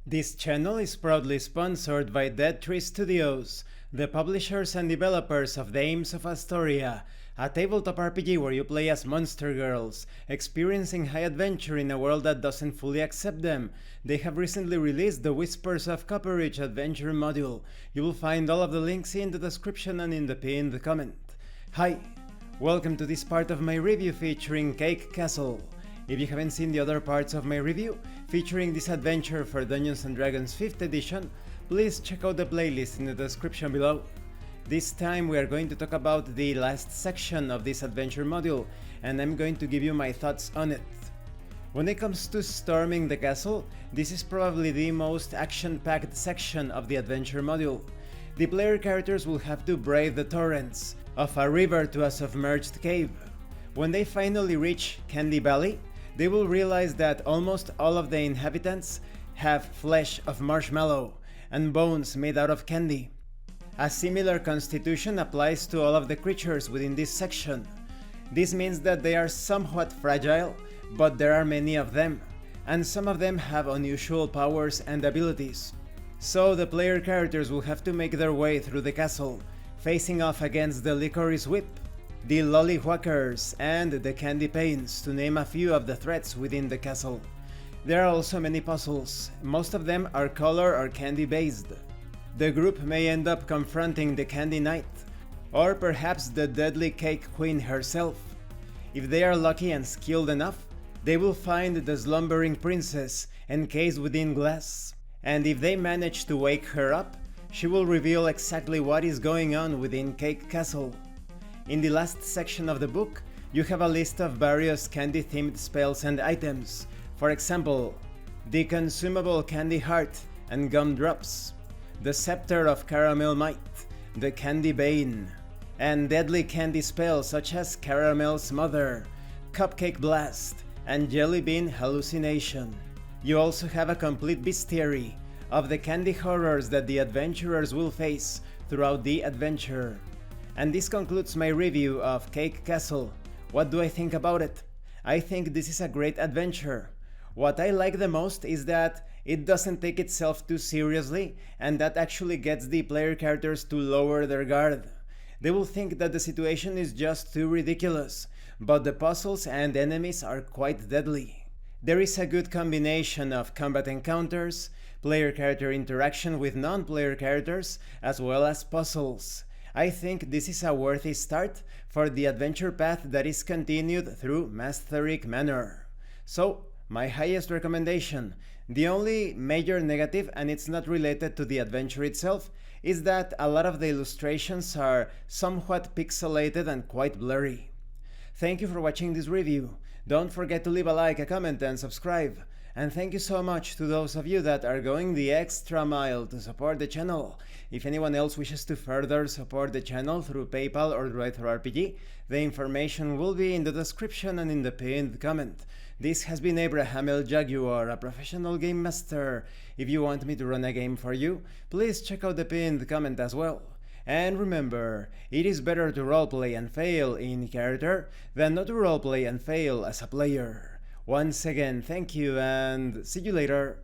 This channel is proudly sponsored by Dead Tree Studios, the publishers and developers of Dames of Asstoria, a tabletop RPG where you play as monster girls, experiencing high adventure in a world that doesn't fully accept them. They have recently released the Whispers of Copperridge adventure module. You will find all of the links in the description and in the pinned comment. Hi, welcome to this part of my review featuring Cake Castle. If you haven't seen the other parts of my review, featuring this adventure for Dungeons & Dragons 5th edition, please check out the playlist in the description below. This time we are going to talk about the last section of this adventure module, and I'm going to give you my thoughts on it. When it comes to storming the castle, this is probably the most action-packed section of the adventure module. The player characters will have to brave the torrents of a river to a submerged cave. When they finally reach Candy Valley, they will realize that almost all of the inhabitants have flesh of marshmallow and bones made out of candy. A similar constitution applies to all of the creatures within this section. This means that they are somewhat fragile, but there are many of them, and some of them have unusual powers and abilities. So the player characters will have to make their way through the castle, facing off against the Licorice Whip, the Lollywhackers, and the Candy Pains, to name a few of the threats within the castle. There are also many puzzles, most of them are color or candy based. The group may end up confronting the Candy Knight, or perhaps the Deadly Cake Queen herself. If they are lucky and skilled enough, they will find the slumbering princess encased within glass, and if they manage to wake her up, she will reveal exactly what is going on within Cake Castle. In the last section of the book, you have a list of various candy-themed spells and items. For example, the consumable Candy Heart and Gumdrops, the Scepter of Caramel Might, the Candy Bane, and deadly candy spells such as Caramel Smother, Cupcake Blast, and Jelly Bean Hallucination. You also have a complete bestiary of the candy horrors that the adventurers will face throughout the adventure. And this concludes my review of Cake Castle. What do I think about it? I think this is a great adventure. What I like the most is that it doesn't take itself too seriously, and that actually gets the player characters to lower their guard. They will think that the situation is just too ridiculous, but the puzzles and enemies are quite deadly. There is a good combination of combat encounters, player character interaction with non-player characters, as well as puzzles. I think this is a worthy start for the adventure path that is continued through Mastheric Manor. So, my highest recommendation. The only major negative, and it's not related to the adventure itself, is that a lot of the illustrations are somewhat pixelated and quite blurry. Thank you for watching this review. Don't forget to leave a like, a comment, and subscribe. And thank you so much to those of you that are going the extra mile to support the channel. If anyone else wishes to further support the channel through PayPal or DriveThruRPG, the information will be in the description and in the pinned comment. This has been Abraham El Jaguar, a professional game master. If you want me to run a game for you, please check out the pinned comment as well. And remember, it is better to roleplay and fail in character than not to roleplay and fail as a player. Once again, thank you and see you later.